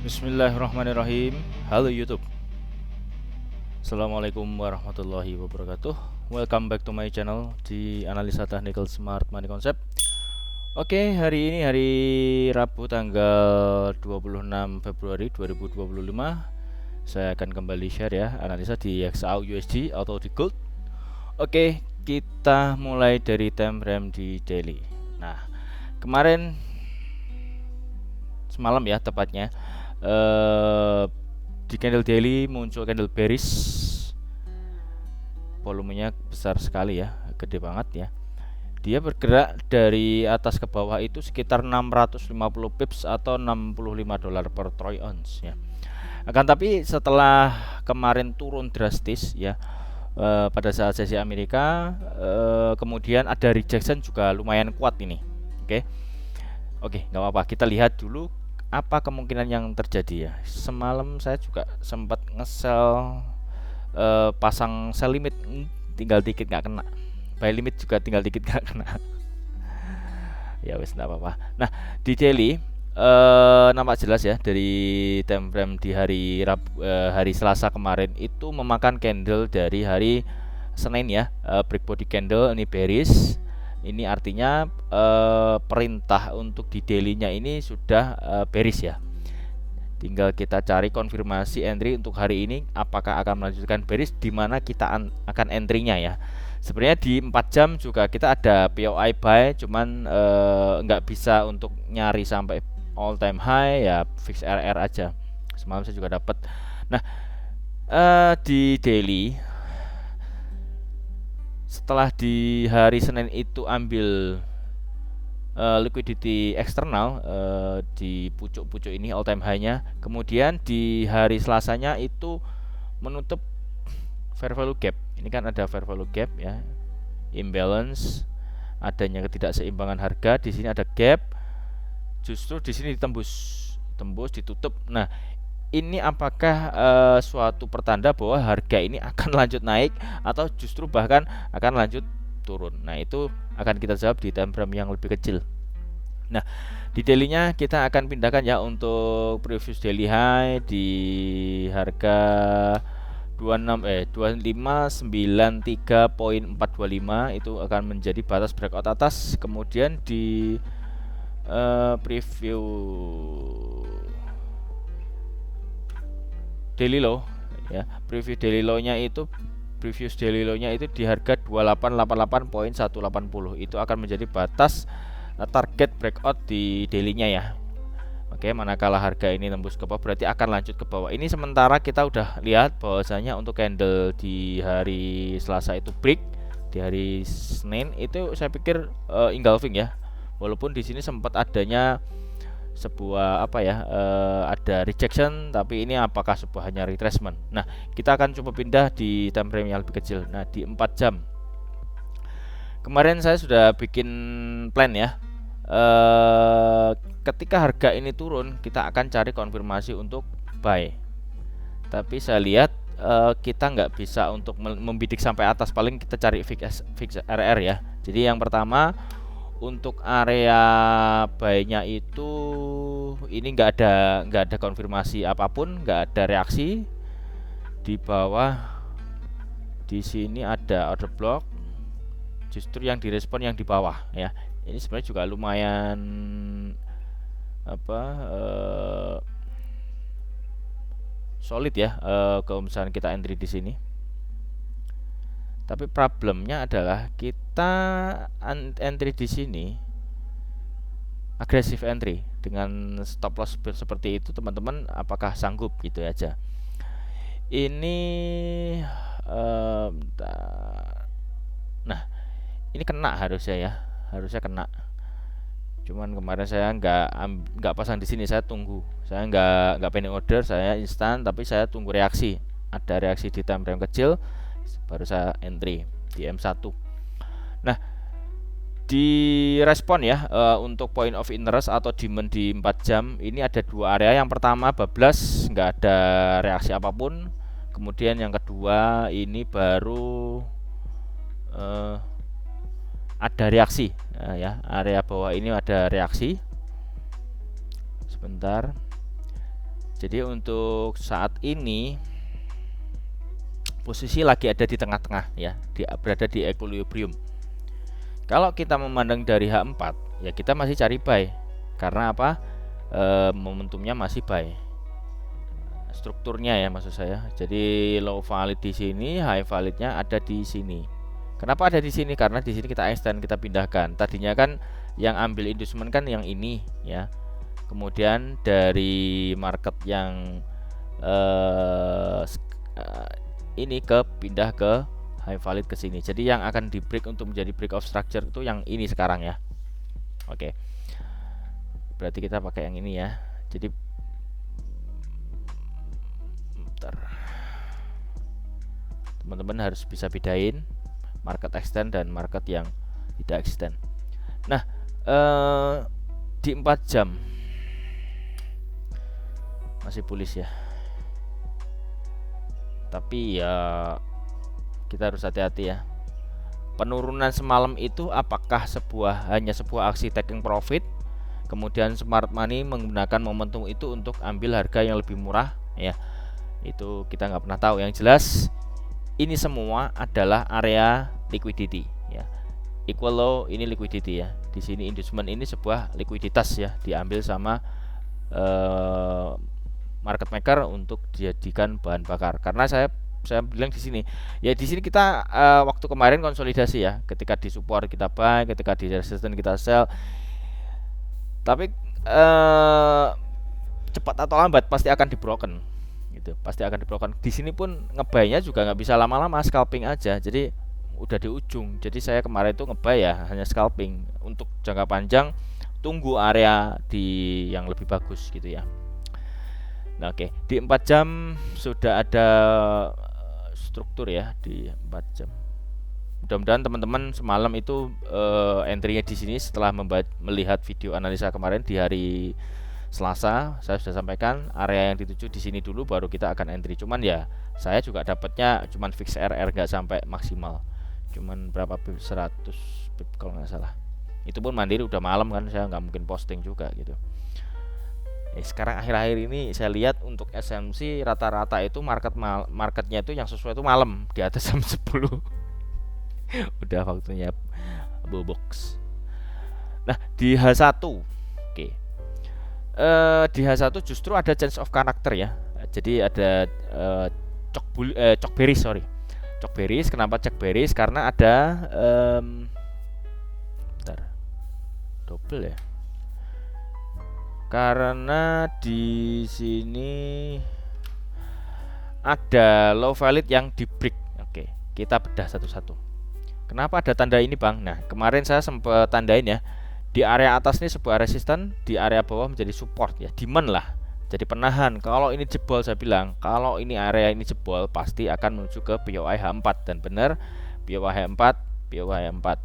Bismillahirrahmanirrahim. Halo YouTube. Assalamualaikum warahmatullahi wabarakatuh. Welcome back to my channel di Analisa Technical Smart Money Concept. Oke, hari ini hari Rabu tanggal 26 Februari 2025. Saya akan kembali share ya analisa di XAU USD atau di Gold. Oke, kita mulai dari time frame di daily. Nah, kemarin semalam ya tepatnya di candle daily muncul candle bearish, volumenya besar sekali ya, gede banget ya. Dia bergerak dari atas ke bawah itu sekitar 650 pips atau 65 dolar per troy ounce ya. Akan tapi setelah kemarin turun drastis ya, pada saat sesi Amerika, kemudian ada rejection juga lumayan kuat ini. Oke, nggak apa-apa, kita lihat dulu apa kemungkinan yang terjadi ya. Semalam saya juga sempat nge-sell, pasang sell limit, tinggal dikit nggak kena. Buy limit juga tinggal dikit nggak kena. Ya wes, nggak apa-apa. Nah, di daily nampak jelas ya dari time frame di hari Selasa kemarin itu memakan candle dari hari Senin ya, break body candle ini bearish. Ini artinya perintah untuk di daily-nya ini sudah bearish ya. Tinggal kita cari konfirmasi entry untuk hari ini apakah akan melanjutkan bearish, di mana kita akan entry-nya ya. Sebenarnya di 4 jam juga kita ada POI buy, cuman nggak bisa untuk nyari sampai all time high ya, fix RR aja. Semalam saya juga dapat. Nah, di daily setelah di hari Senin itu ambil liquidity eksternal di pucuk-pucuk ini all time high-nya, kemudian di hari Selasanya itu menutup fair value gap. Ini kan ada fair value gap ya, imbalance, adanya ketidakseimbangan harga. Di sini ada gap, justru di sini ditembus ditutup. Nah, ini apakah suatu pertanda bahwa harga ini akan lanjut naik atau justru bahkan akan lanjut turun? Nah, itu akan kita jawab di time frame yang lebih kecil. Nah, di daily-nya kita akan pindahkan ya untuk previous daily high di harga 2593.425 itu akan menjadi batas breakout atas. Kemudian di preview daily low ya, previous daily low-nya itu di harga 2888.180. Itu akan menjadi batas target breakout di daily-nya ya. Oke, manakala harga ini tembus ke bawah berarti akan lanjut ke bawah. Ini sementara kita udah lihat bahwasanya untuk candle di hari Selasa itu break, di hari Senin itu saya pikir engulfing ya. Walaupun di sini sempat adanya sebuah ada rejection, tapi ini apakah sebuah hanya retracement. Nah, kita akan coba pindah di time frame yang lebih kecil. Nah, di 4 jam kemarin saya sudah bikin plan ya, ketika harga ini turun kita akan cari konfirmasi untuk buy, tapi saya lihat kita nggak bisa untuk membidik sampai atas, paling kita cari fix RR ya. Jadi yang pertama untuk area buy-nya itu ini nggak ada konfirmasi apapun, nggak ada reaksi. Di bawah di sini ada order block, justru yang direspon yang di bawah ya. Ini sebenarnya juga lumayan solid ya kalau misalnya kita entry di sini. Tapi problemnya adalah kita entry di sini agresif entry dengan stop loss seperti itu, teman-teman apakah sanggup gitu aja. Ini nah, ini kena harusnya kena. Cuman kemarin saya nggak pasang di sini, saya tunggu. Saya nggak pending order, saya instan, tapi saya tunggu reaksi. Ada reaksi di time frame kecil, baru saya entry di M1. Nah, di respon ya untuk point of interest atau demand di 4 jam ini ada dua area. Yang pertama bablas, nggak ada reaksi apapun. Kemudian yang kedua ini baru ada reaksi ya, area bawah ini ada reaksi. Sebentar, Jadi untuk saat ini posisi lagi ada di tengah-tengah ya, berada di equilibrium. Kalau kita memandang dari H4 ya kita masih cari buy. Karena apa? Momentumnya masih buy. Strukturnya ya maksud saya. Jadi low valid di sini, high validnya ada di sini. Kenapa ada di sini? Karena di sini kita extend, kita pindahkan. Tadinya kan yang ambil inducement kan yang ini ya. Kemudian dari market yang ini pindah ke high valid ke sini. Jadi yang akan di break untuk menjadi break of structure itu yang ini sekarang ya. Oke. Berarti kita pakai yang ini ya. Jadi teman-teman harus bisa bedain market extend dan market yang tidak extend. Nah, di 4 jam masih bullish ya. Tapi ya kita harus hati-hati ya. Penurunan semalam itu apakah hanya sebuah aksi taking profit, kemudian smart money menggunakan momentum itu untuk ambil harga yang lebih murah ya. Itu kita nggak pernah tahu. Yang jelas ini semua adalah area liquidity ya. Equal low ini liquidity ya. Di sini inducement ini sebuah likuiditas ya, diambil sama market maker untuk dijadikan bahan bakar. Karena saya bilang di sini ya, di sini kita waktu kemarin konsolidasi ya, ketika di support kita buy, ketika di resistance kita sell. Tapi cepat atau lambat pasti akan di broken gitu, pasti akan di broken. Di sini pun ngebuy-nya juga nggak bisa lama-lama, scalping aja. Jadi udah di ujung. Jadi saya kemarin itu ngebuy ya hanya scalping. Untuk jangka panjang tunggu area di yang lebih bagus gitu ya. Nah, oke, di 4 jam sudah ada struktur ya di 4 jam. Mudah-mudahan teman-teman semalam itu entry-nya di sini setelah melihat video analisa kemarin di hari Selasa. Saya sudah sampaikan area yang dituju di sini dulu, baru kita akan entry. Cuman ya saya juga dapatnya cuman fix RR, nggak sampai maksimal. Cuman berapa pip, 100 pip kalau nggak salah. Itu pun mandiri udah malam kan, saya nggak mungkin posting juga gitu. Sekarang akhir-akhir ini saya lihat untuk SMC rata-rata itu marketnya itu yang sesuai itu malam di atas jam 10. Udah waktunya bobox. Nah, di H1 oke. Di H1 justru ada change of character ya. Jadi ada cok bearish, cok bearish. Kenapa cok bearish? Karena ada double ya. Karena di sini ada low valid yang di break. Oke, kita bedah satu-satu. Kenapa ada tanda ini, Bang? Nah, kemarin saya sempat tandain ya. Di area atas ini sebuah resisten, di area bawah menjadi support ya, demand lah. Jadi penahan. Kalau ini jebol, saya bilang, kalau ini area ini jebol pasti akan menuju ke POI H4, dan benar POI H4.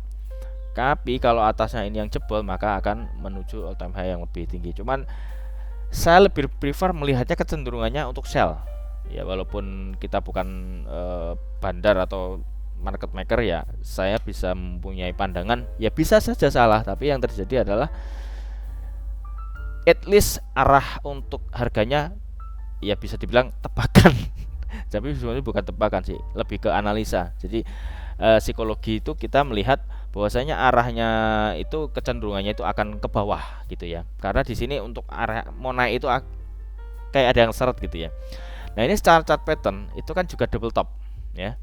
Tapi kalau atasnya ini yang jebol, maka akan menuju all time high yang lebih tinggi. Cuman saya lebih prefer melihatnya kecenderungannya untuk sell. Ya walaupun kita bukan bandar atau market maker ya, saya bisa mempunyai pandangan. Ya bisa saja salah, tapi yang terjadi adalah at least arah untuk harganya ya bisa dibilang tebakan. Tapi sebenarnya bukan tebakan sih, lebih ke analisa. Jadi psikologi itu kita melihat bahwasanya arahnya itu kecenderungannya itu akan ke bawah gitu ya. Karena di sini untuk arah mau naik itu kayak ada yang seret gitu ya. Nah, ini secara chart pattern itu kan juga double top ya.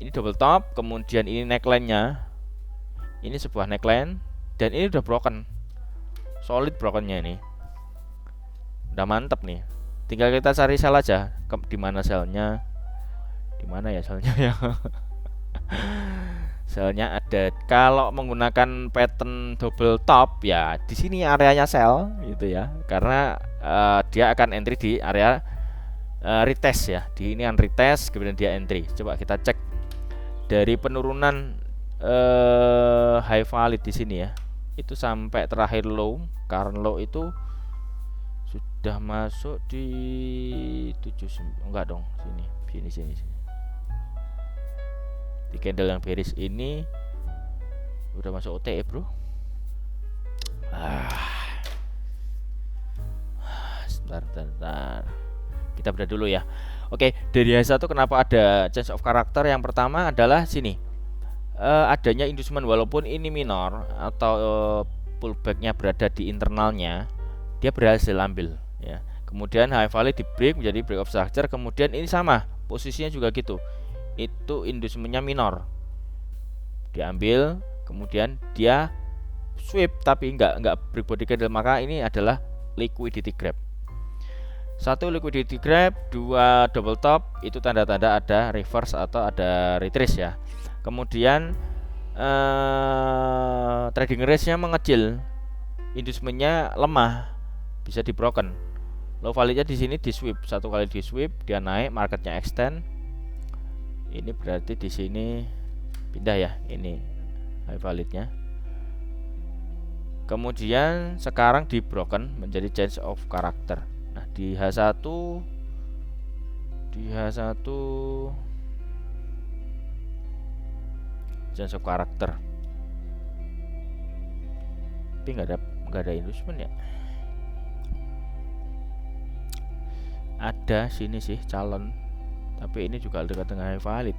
Ini double top, kemudian ini neckline-nya. Ini sebuah neckline dan ini udah broken. Solid brokennya ini. Udah mantep nih. Tinggal kita cari sell aja. Di mana sell-nya? Di mana ya sell-nya ya? Sell-nya ada. Kalau menggunakan pattern double top ya di sini areanya sell gitu ya. Karena dia akan entry di area retest ya. Di ini kan retest, kemudian dia entry. Coba kita cek dari penurunan high valid di sini ya. Itu sampai terakhir low, current low itu sudah masuk di 7, enggak dong, sini. Di candle yang bearish ini udah masuk OTE, bro. Bentar. Kita bedah dulu ya. Oke, dari H1 kenapa ada change of character? Yang pertama adalah sini. Adanya inducement walaupun ini minor atau pullbacknya berada di internalnya, dia berhasil ambil ya. Kemudian high value di break menjadi break of structure, kemudian ini sama, posisinya juga gitu. Itu inducementnya minor. Diambil, kemudian dia sweep tapi enggak break body candle, maka ini adalah liquidity grab. 1 liquidity grab, 2 double top, itu tanda-tanda ada reverse atau ada retrace ya. Kemudian trading range-nya mengecil, inducementnya lemah, bisa di broken. Low value-nya di sini di sweep, 1 kali di sweep dia naik, marketnya extend. Ini berarti di sini pindah ya, ini high value-nya. Kemudian sekarang di broken menjadi change of character. Nah, di H1 change of character. Tapi nggak ada inducement ya. Ada sini sih calon, tapi ini juga dekat dengan high valid.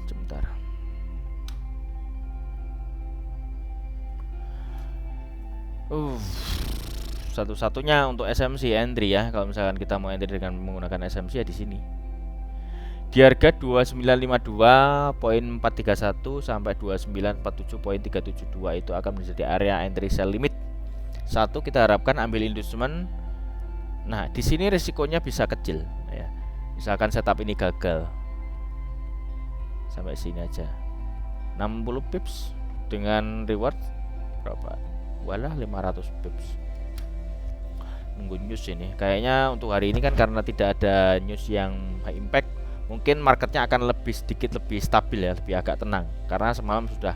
Sebentar. Satu-satunya untuk SMC entry ya. Kalau misalkan kita mau entry dengan menggunakan SMC ya di sini. Di harga 2952.431 sampai 2947.372 itu akan menjadi area entry sell limit. Satu, kita harapkan ambil inducement. Nah, di sini risikonya bisa kecil ya. Misalkan setup ini gagal. Sampai sini aja. 60 pips dengan reward berapa? Walah 500 pips. Nunggu news ini. Kayaknya untuk hari ini kan karena tidak ada news yang high impact, mungkin marketnya akan sedikit lebih stabil ya, lebih agak tenang karena semalam sudah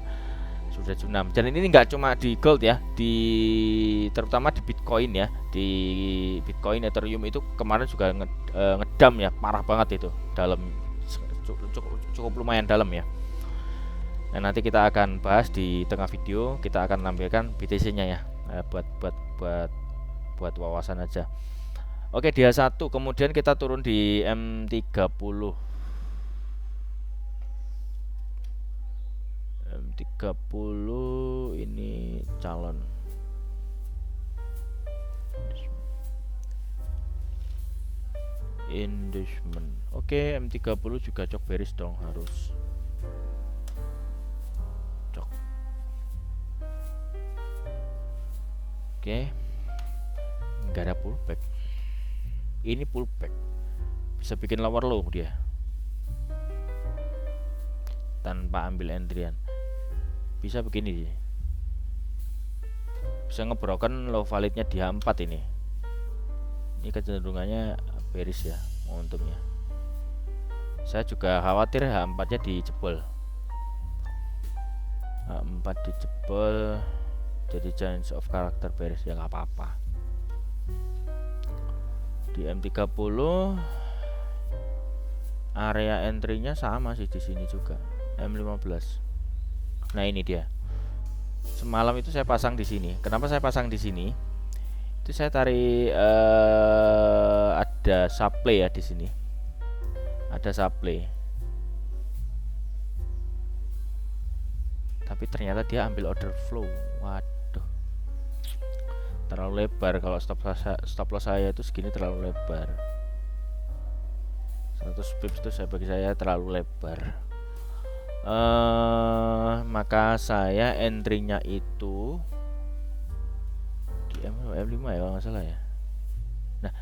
junam. Dan ini nggak cuma di gold ya, terutama di Bitcoin ya, di Bitcoin, Ethereum itu kemarin juga ngedam ya, parah banget itu, dalam cukup lumayan dalam ya. Nah, nanti kita akan bahas di tengah video, kita akan tampilkan BTC-nya ya, buat wawasan aja. Oke, dia 1, kemudian kita turun di M30. M30 ini calon. Inducement. Oke, M30 juga cok bearish dong harus. Cok. Oke. Enggak ada pullback. Ini pullback. Bisa bikin lower low dia. Tanpa ambil entryan. Bisa begini. Bisa ngebroken low validnya di H4 ini. Ini kecenderungannya bearish ya, untungnya. Saya juga khawatir H4-nya dijebol. H4 dijebol jadi change of character bearish ya, nggak apa-apa. Di M30 area entry-nya sama sih di sini juga, M15. Nah, ini dia. Semalam itu saya pasang di sini. Kenapa saya pasang di sini? Itu saya tarik ada supply ya di sini. Ada supply. Tapi ternyata dia ambil order flow. Waduh. Terlalu lebar, kalau stop loss saya itu segini terlalu lebar. 100 pips itu bagi saya terlalu lebar. Maka saya entry-nya itu di M5 ya kalau nggak salah ya. Nah,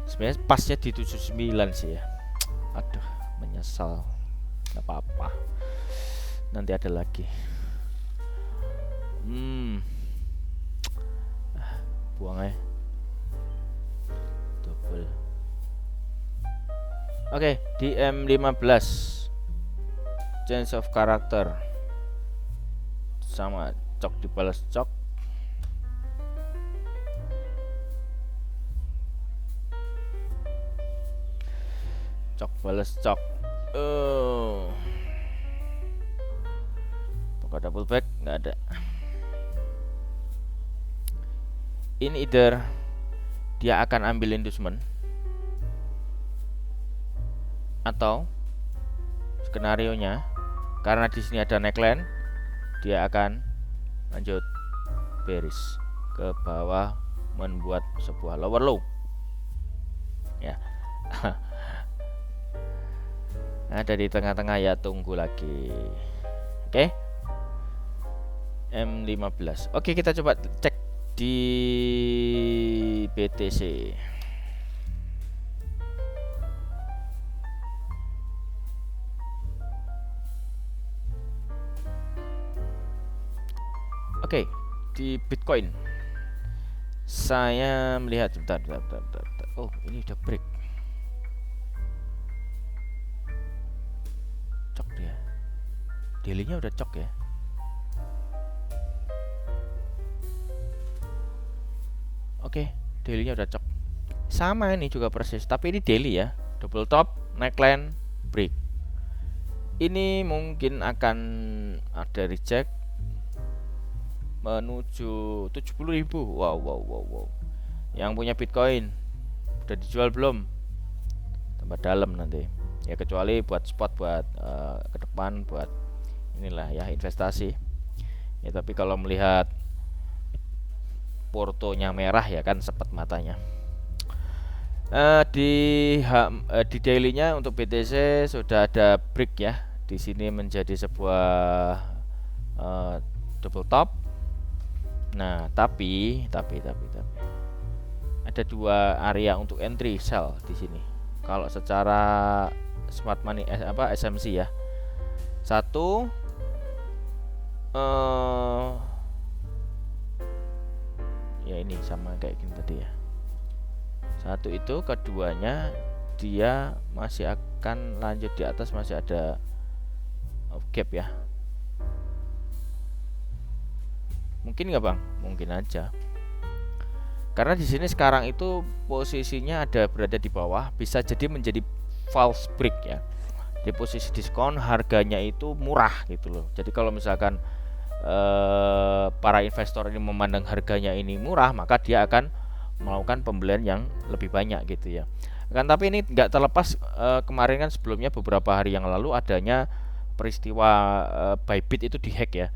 sebenarnya pasnya di 79 sih ya. Aduh, menyesal. Nggak apa-apa, nanti ada lagi. Buang aja. Double. Oke, di M15 change of character sama cok dibalas cok. Cok balas cok. Apakah double back? Nggak ada. in either dia akan ambil inducement, atau skenario nya karena di sini ada neckline, dia akan lanjut bearish ke bawah, membuat sebuah lower low ya. Ada di tengah-tengah ya, tunggu lagi. Oke. M15. Oke, kita coba cek di BTC. Oke, di Bitcoin saya melihat bentar. Oh, ini udah break. Cok dia. Daily-nya udah cok ya. Oke, daily-nya udah cok. Sama ini juga persis, tapi ini daily ya. Double top, neckline, break. Ini mungkin akan ada reject menuju 70.000. Wow. Yang punya Bitcoin udah dijual belum? Tambah dalam nanti. Ya kecuali buat spot, buat ke depan, buat inilah ya, investasi. Ya tapi kalau melihat portonya merah ya kan, sepet matanya. Di daily-nya untuk BTC sudah ada break ya. Di sini menjadi sebuah double top. Nah, tapi ada dua area untuk entry sell di sini. Kalau secara smart money SMC ya. Satu ya ini sama kayak gini tadi ya. Satu itu, keduanya dia masih akan lanjut di atas, masih ada gap ya. Mungkin nggak bang? Mungkin aja. Karena di sini sekarang itu posisinya berada di bawah, bisa jadi menjadi false break ya. Di posisi diskon, harganya itu murah gitu loh. Jadi kalau misalkan para investor ini memandang harganya ini murah, maka dia akan melakukan pembelian yang lebih banyak gitu ya. Kan tapi ini nggak terlepas kemarin kan sebelumnya beberapa hari yang lalu adanya peristiwa Bybit itu dihack ya,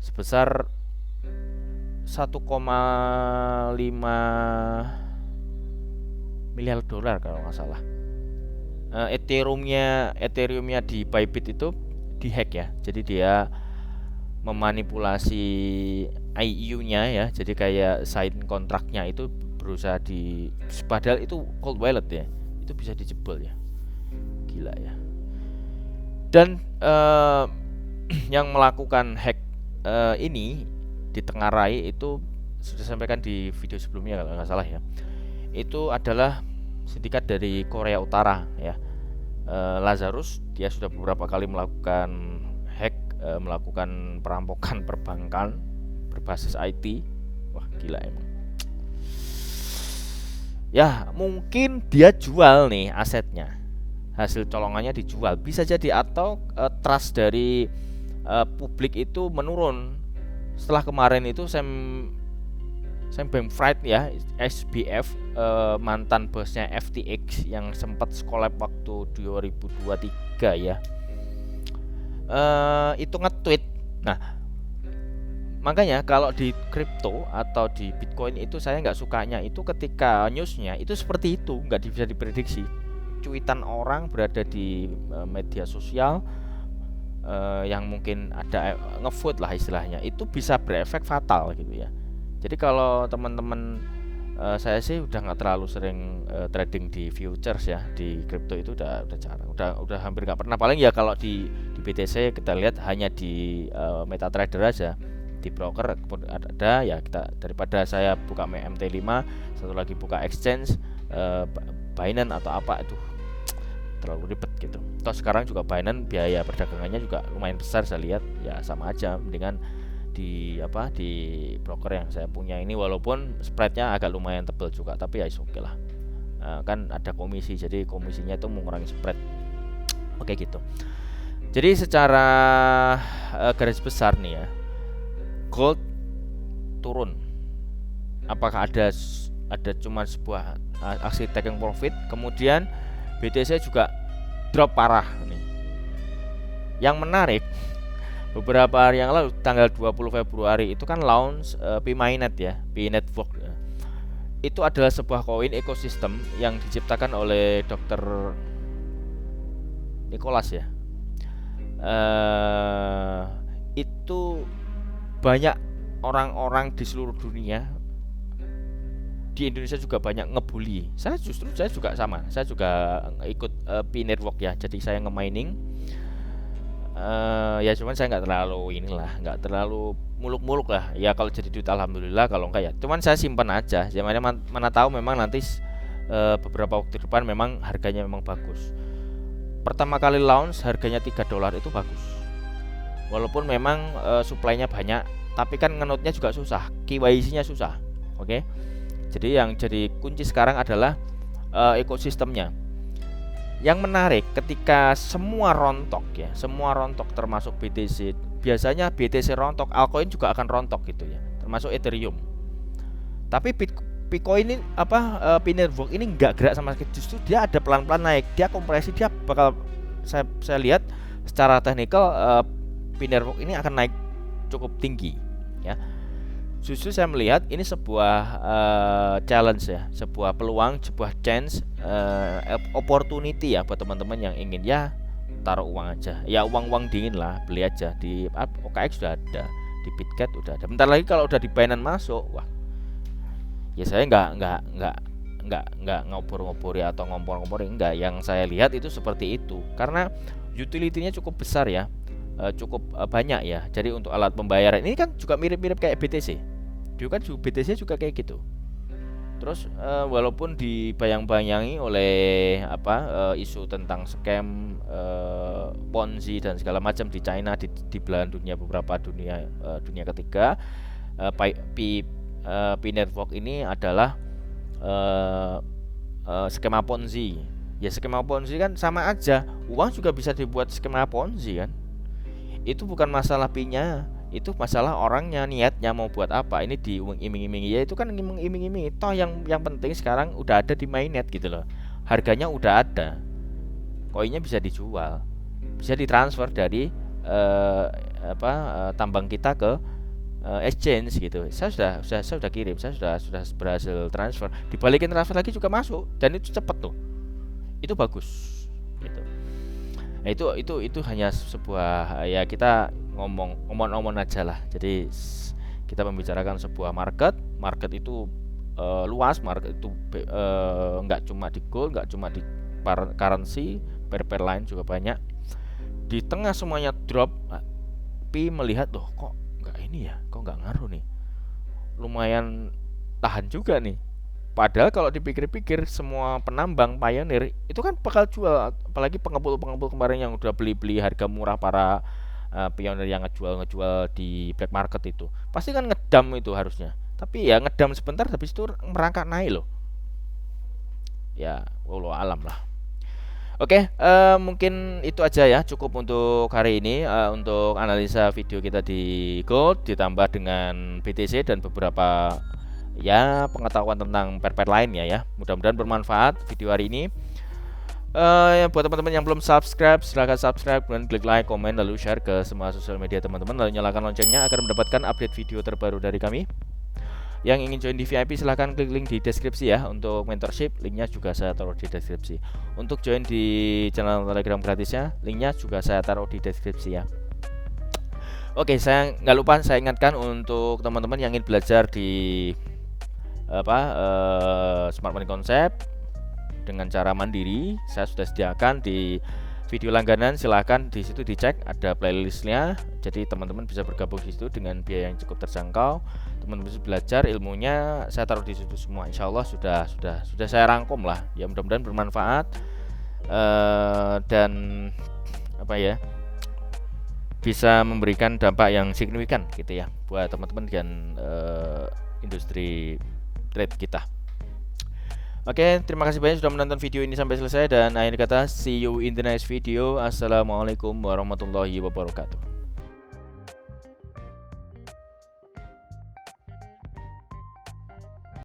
sebesar 1,5 miliar dolar kalau nggak salah. Ethereumnya di Bybit itu dihack ya. Jadi dia memanipulasi IU-nya ya. Jadi kayak sign kontraknya itu berusaha padahal itu cold wallet ya. Itu bisa dijebol ya. Gila ya. Dan yang melakukan hack ini ditengarai itu sudah sampaikan di video sebelumnya kalau nggak salah ya. Itu adalah sindikat dari Korea Utara ya. Lazarus, dia sudah beberapa kali melakukan hack, melakukan perampokan perbankan berbasis IT. Wah gila emang. Ya mungkin dia jual nih asetnya, hasil colongannya dijual, bisa jadi. Atau trust dari publik itu menurun setelah kemarin itu Sam Bankman-Fried ya, SBF, mantan bosnya FTX yang sempat collab waktu 2023 ya, itu nge-tweet. Nah makanya kalau di kripto atau di Bitcoin itu saya nggak sukanya itu ketika newsnya itu seperti itu, nggak bisa diprediksi. Cuitan orang berada di media sosial yang mungkin ada ngevote lah istilahnya, itu bisa berefek fatal gitu ya. Jadi kalau teman-teman, saya sih udah nggak terlalu sering trading di futures ya, di kripto itu udah jarang, udah hampir nggak pernah. Paling ya kalau di BTC kita lihat hanya di MetaTrader aja, di broker ada ya. Kita daripada saya buka MT5 satu lagi buka exchange Binance atau apa, itu terlalu ribet gitu. Toh sekarang juga Binance biaya perdagangannya juga lumayan besar saya lihat, ya sama aja mendingan di broker yang saya punya ini, walaupun spreadnya agak lumayan tebal juga, tapi ya oke lah. Kan ada komisi, jadi komisinya itu mengurangi spread. Oke gitu. Jadi secara garis besar nih ya, gold turun apakah ada cuma sebuah aksi taking profit, kemudian BTC juga drop parah nih. Yang menarik, beberapa hari yang lalu tanggal 20 Februari itu kan launch P-Mainnet ya, P-Network. Itu adalah sebuah koin ekosistem yang diciptakan oleh Dr. Nicholas ya. Itu banyak orang-orang di seluruh dunia, di Indonesia juga banyak ngebully. Saya juga sama, saya juga ikut P-Network ya, jadi saya nge-mining. Ya cuman saya nggak terlalu muluk-muluk lah ya. Kalau jadi duit alhamdulillah, kalau enggak ya cuman saya simpan aja. Zamannya mana tahu memang nanti beberapa waktu depan memang harganya memang bagus. Pertama kali launch harganya $3 itu bagus, walaupun memang supply-nya banyak, tapi kan ngenutnya juga susah, KYC-nya susah. Oke. Jadi yang jadi kunci sekarang adalah ekosistemnya. Yang menarik ketika semua rontok ya, semua rontok termasuk BTC. Biasanya BTC rontok, altcoin juga akan rontok gitu ya, termasuk Ethereum. Tapi Bitcoin ini P-Network ini nggak gerak sama sekali, justru dia ada pelan-pelan naik, dia kompresi, dia bakal saya lihat secara teknikal P-Network ini akan naik cukup tinggi ya. Justru saya melihat ini sebuah challenge ya, sebuah peluang, sebuah chance, opportunity ya buat teman-teman yang ingin ya taruh uang aja, ya uang dingin lah, beli aja di OKX sudah ada, di Bitget udah ada. Bentar lagi kalau udah di Binance masuk, wah, ya saya nggak ngompor-ngompori atau ngompor-ngompori, enggak. Yang saya lihat itu seperti itu, karena utility-nya cukup besar ya. Cukup banyak ya. Jadi untuk alat pembayaran ini kan juga mirip-mirip kayak BTC. Dulu kan BTC juga kayak gitu. Terus walaupun dibayang-bayangi oleh isu tentang scam, Ponzi dan segala macam di China, di belahan dunia, beberapa dunia ketiga, P-Network ini adalah skema Ponzi. Ya skema Ponzi kan sama aja, uang juga bisa dibuat skema Ponzi kan. Itu bukan masalah P-nya, itu masalah orangnya, niatnya mau buat apa. Ini diiming-imingi, ya itu kan iming-imingi. Toh yang penting sekarang udah ada di mainnet gitu loh. Harganya udah ada, koinnya bisa dijual, bisa ditransfer dari tambang kita ke exchange gitu. Saya sudah kirim, saya sudah berhasil transfer, dibalikin transfer lagi juga masuk, dan itu cepet tuh, itu bagus gitu. Nah, itu hanya sebuah ya, kita ngomong aja lah. Jadi kita membicarakan sebuah market itu luas, market itu nggak cuma di gold, nggak cuma di currency, pair lain juga banyak. Di tengah semuanya drop, Pi melihat loh, kok nggak ini ya, kok nggak ngaruh nih, lumayan tahan juga nih. Padahal kalau dipikir-pikir semua penambang pioneer itu kan bakal jual, apalagi pengepul kemarin yang udah beli harga murah, para pioneer yang ngejual di black market itu pasti kan ngedam itu harusnya. Tapi ya ngedam sebentar, habis itu merangkak naik loh. Ya, wallahu alam lah. Oke, mungkin itu aja ya, cukup untuk hari ini untuk analisa video kita di gold ditambah dengan BTC dan beberapa ya pengetahuan tentang pair lainnya ya. Mudah-mudahan bermanfaat video hari ini. Buat teman-teman yang belum subscribe, silahkan subscribe, kemudian klik like, komen, lalu share ke semua sosial media teman-teman, lalu nyalakan loncengnya agar mendapatkan update video terbaru dari kami. Yang ingin join di VIP silahkan klik link di deskripsi ya. Untuk mentorship, linknya juga saya taruh di deskripsi. Untuk join di channel Telegram gratisnya, linknya juga saya taruh di deskripsi ya. Oke, saya nggak lupa, saya ingatkan untuk teman-teman yang ingin belajar di Smart Money Concept dengan cara mandiri, saya sudah sediakan di video langganan. Silahkan di situ dicek, ada playlistnya. Jadi teman-teman bisa bergabung di situ dengan biaya yang cukup terjangkau. Teman-teman bisa belajar ilmunya, saya taruh di situ semua. Insya Allah sudah saya rangkum lah. Ya mudah-mudahan bermanfaat dan bisa memberikan dampak yang signifikan gitu ya buat teman-teman dan industri trade kita. Oke, terima kasih banyak sudah menonton video ini sampai selesai, dan akhir kata see you in the next video. Assalamualaikum warahmatullahi wabarakatuh.